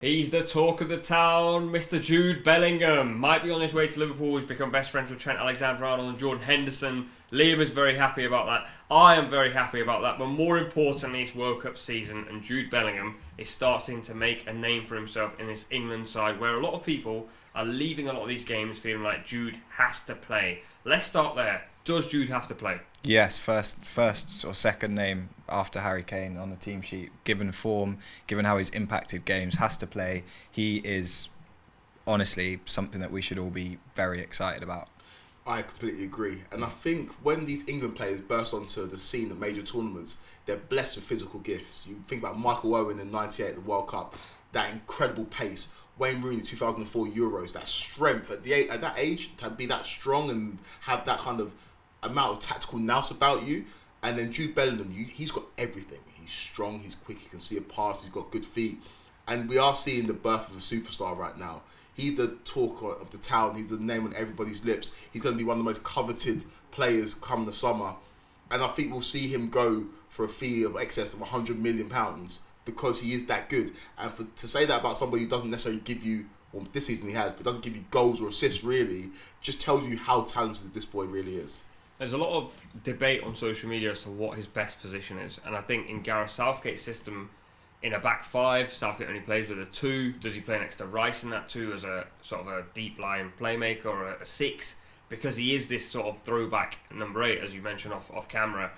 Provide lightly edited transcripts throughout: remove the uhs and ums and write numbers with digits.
He's the talk of the town, Mr. Jude Bellingham. Might be on his way to Liverpool. He's become best friends with Trent Alexander-Arnold and Jordan Henderson. Liam is very happy about that. I am very happy about that. But more importantly, it's World Cup season and Jude Bellingham is starting to make a name for himself in this England side where a lot of people are leaving a lot of these games feeling like Jude has to play. Let's start there. Does Jude have to play? Yes, first or second name after Harry Kane on the team sheet. Given form, given how he's impacted games, has to play. He is honestly something that we should all be very excited about. I completely agree. And I think when these England players burst onto the scene at major tournaments, they're blessed with physical gifts. You think about Michael Owen in '98 at the World Cup, that incredible pace. Wayne Rooney 2004 Euros, that strength at that age, to be that strong and have that kind of amount of tactical nous about you. And then Jude Bellingham, he's got everything. He's strong, he's quick, he can see a pass, he's got good feet. And we are seeing the birth of a superstar right now. He's the talk of the town, he's the name on everybody's lips. He's going to be one of the most coveted players come the summer. And I think we'll see him go for a fee of excess of £100 million because he is that good. And to say that about somebody who doesn't necessarily give you, well, this season he has, but doesn't give you goals or assists really, just tells you how talented this boy really is. There's a lot of debate on social media as to what his best position is. And I think in Gareth Southgate's system, in a back five, Southgate only plays with a 2. Does he play next to Rice in that 2 as a sort of a deep line playmaker or a 6? Because he is this sort of throwback number 8, as you mentioned off camera.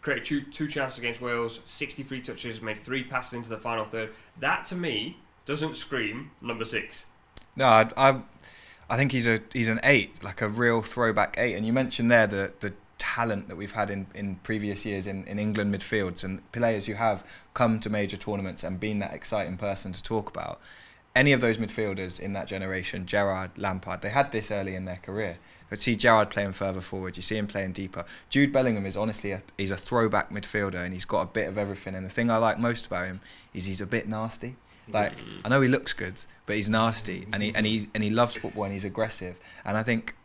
Created two chances against Wales, 63 touches, made 3 passes into the final third. That, to me, doesn't scream number 6. No, I think he's an 8, like a real throwback 8. And you mentioned there the talent that we've had in previous years in England midfields and players who have come to major tournaments and been that exciting person to talk about. Any of those midfielders in that generation, Gerrard, Lampard, they had this early in their career. But see Gerrard playing further forward, you see him playing deeper. Jude Bellingham is honestly he's a throwback midfielder and he's got a bit of everything. And the thing I like most about him is he's a bit nasty. Like, I know he looks good, but he's nasty and he loves football and he's aggressive. And I think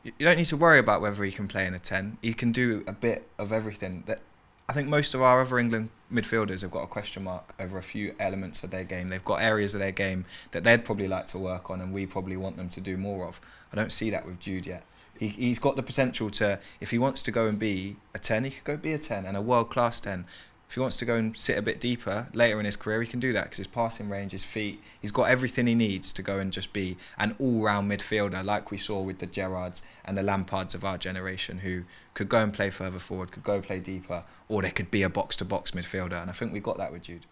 you don't need to worry about whether he can play in a 10. He can do a bit of everything. That I think most of our other England midfielders have got a question mark over a few elements of their game. They've got areas of their game that they'd probably like to work on and we probably want them to do more of. I don't see that with Jude yet. He's got the potential to, if he wants to go and be a 10, he could go be a 10 and a world-class 10. If he wants to go and sit a bit deeper later in his career, he can do that because his passing range, his feet, he's got everything he needs to go and just be an all-round midfielder like we saw with the Gerrards and the Lampards of our generation who could go and play further forward, could go play deeper, or they could be a box-to-box midfielder. And I think we got that with Jude.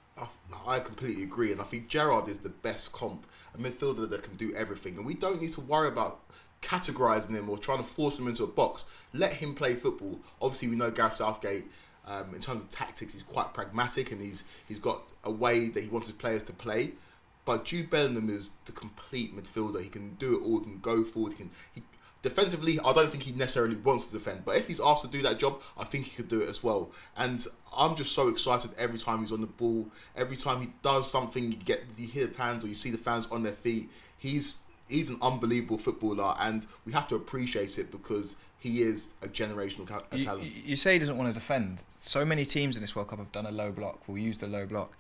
I completely agree. And I think Gerrard is the best comp, a midfielder that can do everything. And we don't need to worry about categorising him or trying to force him into a box. Let him play football. Obviously, we know Gareth Southgate, in terms of tactics, he's quite pragmatic and he's got a way that he wants his players to play. But Jude Bellingham is the complete midfielder. He can do it all. He can go forward. Defensively, I don't think he necessarily wants to defend. But if he's asked to do that job, I think he could do it as well. And I'm just so excited every time he's on the ball. Every time he does something, you hear the fans or you see the fans on their feet. He's an unbelievable footballer, and we have to appreciate it because he is a generational talent. You say he doesn't want to defend. So many teams in this World Cup have done a low block, will use the low block.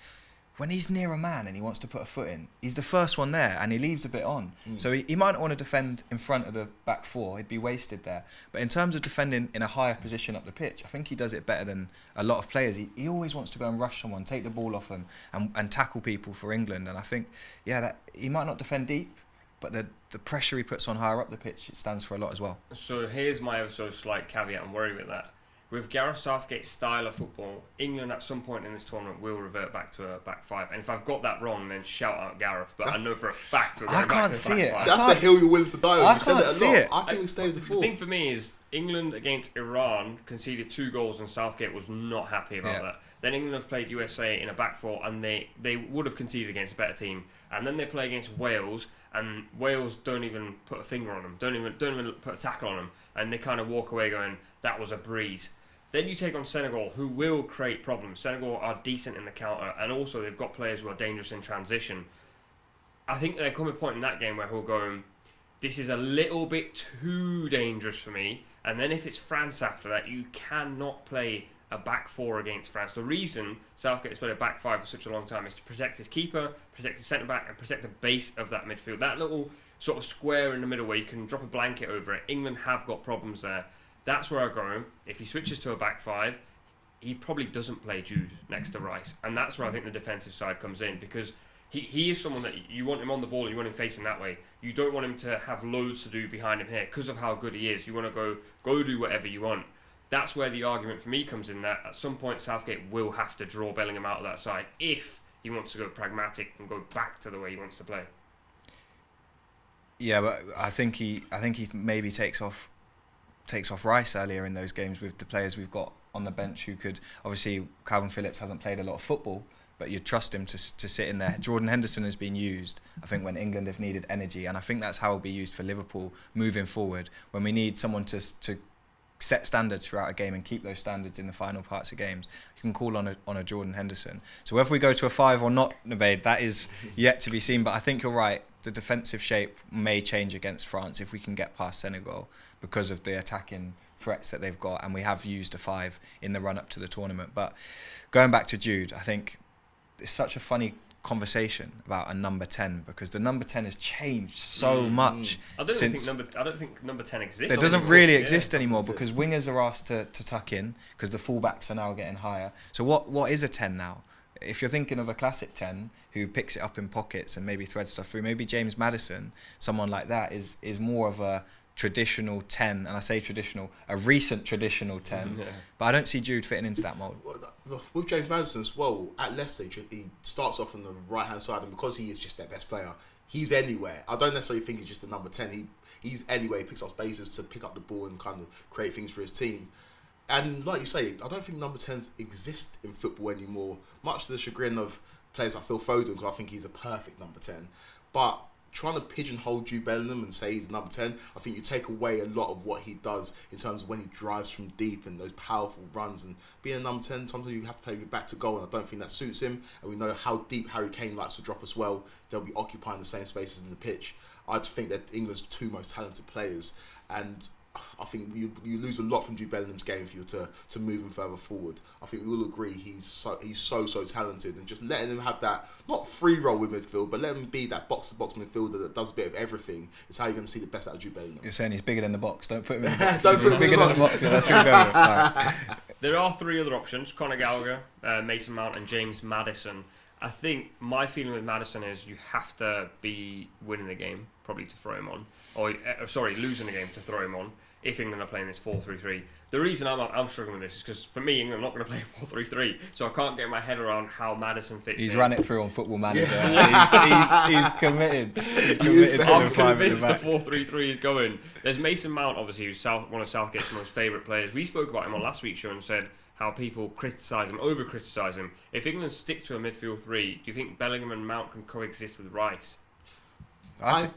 When he's near a man and he wants to put a foot in, he's the first one there and he leaves a bit on. So he might not want to defend in front of the back four, he'd be wasted there. But in terms of defending in a higher position up the pitch, I think he does it better than a lot of players. He always wants to go and rush someone, take the ball off them and tackle people for England. And I think, that he might not defend deep, but the pressure he puts on higher up the pitch, it stands for a lot as well. So here's my ever so slight caveat and worry with that. With Gareth Southgate's style of football, England at some point in this tournament will revert back to a back 5. And if I've got that wrong, then shout out Gareth. But I know for a fact we're going back to the back 5. That's the hill you're willing to die on. I can't see it. I think we stay with the 4. The thing for me is England against Iran conceded 2 goals and Southgate was not happy about that. Then England have played USA in a back 4 and they would have conceded against a better team. And then they play against Wales and Wales don't even put a finger on them, don't even put a tackle on them, and they kind of walk away going, that was a breeze. Then you take on Senegal, who will create problems. Senegal are decent in the counter, and also they've got players who are dangerous in transition. I think there come a point in that game where he'll go, this is a little bit too dangerous for me. And then if it's France after that, you cannot play a back four against France. The reason Southgate has played a back five for such a long time is to protect his keeper, protect his centre-back, and protect the base of that midfield. That little sort of square in the middle where you can drop a blanket over it. England have got problems there. That's where I go. If he switches to a back five, he probably doesn't play Jude next to Rice. And that's where I think the defensive side comes in, because he is someone that you want him on the ball and you want him facing that way. You don't want him to have loads to do behind him here because of how good he is. You want to go do whatever you want. That's where the argument for me comes in, that at some point Southgate will have to draw Bellingham out of that side if he wants to go pragmatic and go back to the way he wants to play. Yeah, but I think he maybe takes off Rice earlier in those games with the players we've got on the bench who could, obviously Calvin Phillips hasn't played a lot of football, but you'd trust him to sit in there. Jordan Henderson has been used, I think, when England have needed energy, and I think that's how he'll be used for Liverpool moving forward. When we need someone to set standards throughout a game and keep those standards in the final parts of games, you can call on a Jordan Henderson. So whether we go to a 5 or not, Nubaid, that is yet to be seen. But I think you're right. The defensive shape may change against France if we can get past Senegal because of the attacking threats that they've got, and we have used a 5 in the run-up to the tournament. But going back to Jude, I think it's such a funny conversation about a number 10 because the number 10 has changed so much. I don't think number 10 exists. It doesn't really exist anymore because wingers are asked to tuck in because the fullbacks are now getting higher. So what is a 10 now? If you're thinking of a classic 10 who picks it up in pockets and maybe threads stuff through, maybe James Maddison, someone like that is more of a traditional 10, and I say traditional, a recent traditional 10, but I don't see Jude fitting into that mould. With James Maddison as well, at Leicester, he starts off on the right-hand side, and because he is just their best player, he's anywhere. I don't necessarily think he's just the number 10. He's anywhere. He picks up spaces to pick up the ball and kind of create things for his team. And like you say, I don't think number 10s exist in football anymore, much to the chagrin of players like Phil Foden, because I think he's a perfect number 10. But trying to pigeonhole Jude Bellingham and say he's number 10, I think you take away a lot of what he does in terms of when he drives from deep and those powerful runs. And being a number 10, sometimes you have to play with your back to goal, and I don't think that suits him. And we know how deep Harry Kane likes to drop as well. They'll be occupying the same spaces in the pitch. I just think that England's two most talented players, and I think you lose a lot from Jude Bellingham's game for you to move him further forward. I think we all agree he's so talented, and just letting him have that, not free role with midfield, but let him be that box-to-box midfielder that does a bit of everything, is how you're going to see the best out of Jude Bellingham. You're saying he's bigger than the box. Don't put him in the box. Don't put him bigger than the box. Yeah, that's what we're going with. Right. There are 3 other options: Conor Gallagher, Mason Mount, and James Maddison. I think my feeling with Maddison is you have to be winning the game probably to throw him on, or losing the game to throw him on. If England are playing this 4-3-3, the reason I'm struggling with this is because for me, England are not going to play 4-3-3, so I can't get my head around how Maddison fits. He's in. run it through on Football Manager. He's committed. He's committed to I'm the 5 convinced at the the back. 4-3-3 is going. There's Mason Mount, obviously, who's one of Southgate's most favourite players. We spoke about him on last week's show and said how people criticise him, over-criticise him. If England stick to a midfield 3, do you think Bellingham and Mount can coexist with Rice? I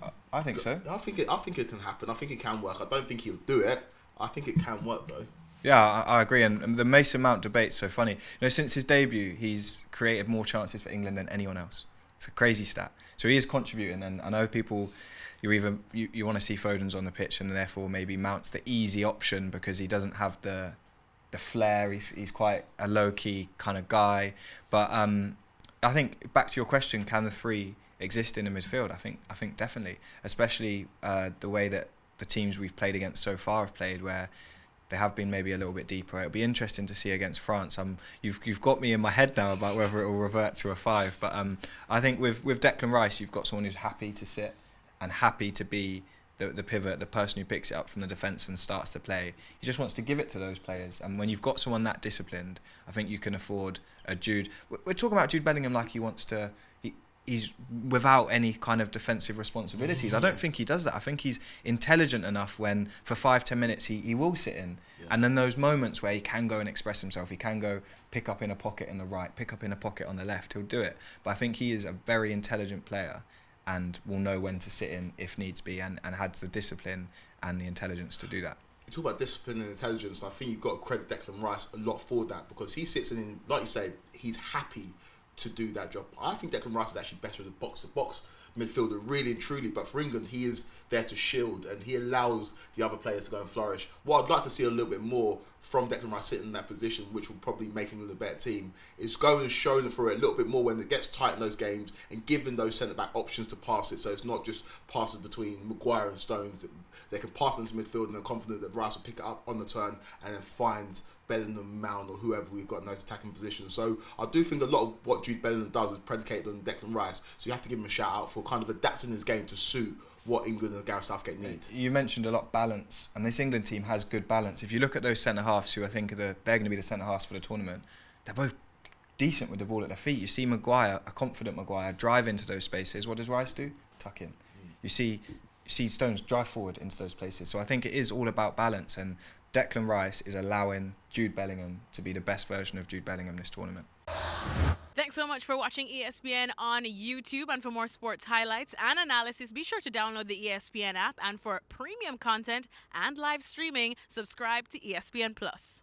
think so. I think it can happen. I think it can work. I don't think he'll do it. I think it can work though. Yeah, I agree. And the Mason Mount debate's so funny. Since his debut, he's created more chances for England than anyone else. It's a crazy stat. So he is contributing, and I know people, you want to see Foden's on the pitch, and therefore maybe Mount's the easy option because he doesn't have the flair. He's quite a low key kind of guy. But I think back to your question, can the 3 exist in the midfield? I think definitely, especially the way that the teams we've played against so far have played, where they have been maybe a little bit deeper. It'll be interesting to see against France. You've got me in my head now about whether it will revert to a 5. But I think with Declan Rice, you've got someone who's happy to sit and happy to be the pivot, the person who picks it up from the defence and starts to play. He just wants to give it to those players. And when you've got someone that disciplined, I think you can afford a Jude. We're talking about Jude Bellingham like he wants to. He's without any kind of defensive responsibilities. I don't think he does that. I think he's intelligent enough when for 5-10 minutes he will sit in. Yeah. And then those moments where he can go and express himself, he can go pick up in a pocket on the right, pick up in a pocket on the left, he'll do it. But I think he is a very intelligent player and will know when to sit in if needs be, and has the discipline and the intelligence to do that. You talk about discipline and intelligence, I think you've got to credit Declan Rice a lot for that, because he sits in, like you say, he's happy to do that job. I think Declan Rice is actually better as a box-to-box midfielder, really and truly. But for England, he is there to shield, and he allows the other players to go and flourish. What I'd like to see a little bit more from Declan Rice sitting in that position, which will probably make England a better team, is going and showing them through it a little bit more when it gets tight in those games, and giving those centre-back options to pass it, so it's not just passes between Maguire and Stones. They can pass into midfield, and they're confident that Rice will pick it up on the turn and then find Bellingham, Mount, or whoever we've got in those attacking positions. So I do think a lot of what Jude Bellingham does is predicated on Declan Rice, so you have to give him a shout out for kind of adapting his game to suit what England and Gareth Southgate need. You mentioned a lot balance, and this England team has good balance. If you look at those centre-halves who I think they're going to be the centre-halves for the tournament, they're both decent with the ball at their feet. You see Maguire, a confident Maguire, drive into those spaces. What does Rice do? Tuck in. You see Stones drive forward into those places. So I think it is all about balance, and Declan Rice is allowing Jude Bellingham to be the best version of Jude Bellingham this tournament. Thanks so much for watching ESPN on YouTube, and for more sports highlights and analysis, be sure to download the ESPN app, and for premium content and live streaming, subscribe to ESPN Plus.